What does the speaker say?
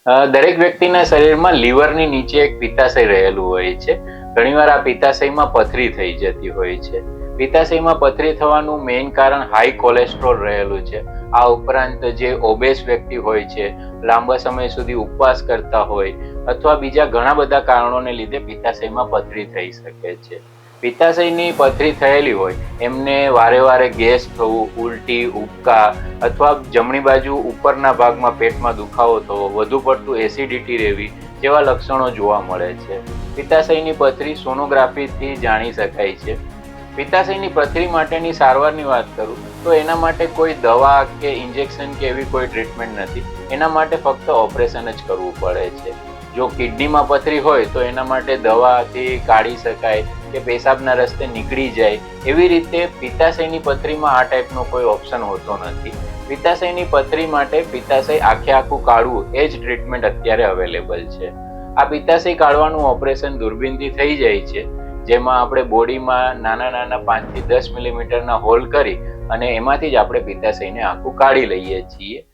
દરેક વ્યક્તિના શરીરમાં લીવરની નીચે એક પિત્તાશય રહેલું હોય છે. ઘણીવાર આ પિત્તાશયમાં પથરી થઈ જતી હોય છે. પિત્તાશયમાં પથરી થવાનું મેઇન કારણ હાઈ કોલેસ્ટ્રોલ રહેલું છે. આ ઉપરાંત જે ઓબેસ વ્યક્તિ હોય છે, લાંબા સમય સુધી ઉપવાસ કરતા હોય અથવા બીજા ઘણા બધા કારણોને લીધે પિત્તાશયમાં પથરી થઈ શકે છે. પિત્તાશયની પથરી થયેલી હોય એમને વારે વારે ગેસ થવું, ઉલટી, ઉબકા અથવા જમણી બાજુ ઉપરના ભાગમાં પેટમાં દુખાવો થવો, વધુ પડતું એસિડિટી રહેવી જેવા લક્ષણો જોવા મળે છે. પિત્તાશયની પથરી સોનોગ્રાફીથી જાણી શકાય છે. પિત્તાશયની પથરી માટેની સારવારની વાત કરું તો એના માટે કોઈ દવા કે ઇન્જેક્શન કે એવી કોઈ ટ્રીટમેન્ટ નથી. એના માટે ફક્ત ઓપરેશન જ કરવું પડે છે. જો કિડનીમાં પથરી હોય તો એના માટે દવાથી કાઢી શકાય કે પેશાબના રસ્તે નીકળી જાય. એવી રીતે પિત્તાશયની પથરીમાં આ ટાઈપનો કોઈ ઓપ્શન હોતો નથી. પિત્તાશયની પથરી માટે પિત્તાશય આખું કાઢવું એ જ ટ્રીટમેન્ટ અત્યારે અવેલેબલ છે. આ પિત્તાશય કાઢવાનું ઓપરેશન દૂરબીનથી થઈ જાય છે, જેમાં આપણે બોડીમાં નાના 5 થી 10 મિલીમીટરના હોલ કરી અને એમાંથી જ આપણે પિત્તાશયને આખું કાઢી લઈએ છીએ.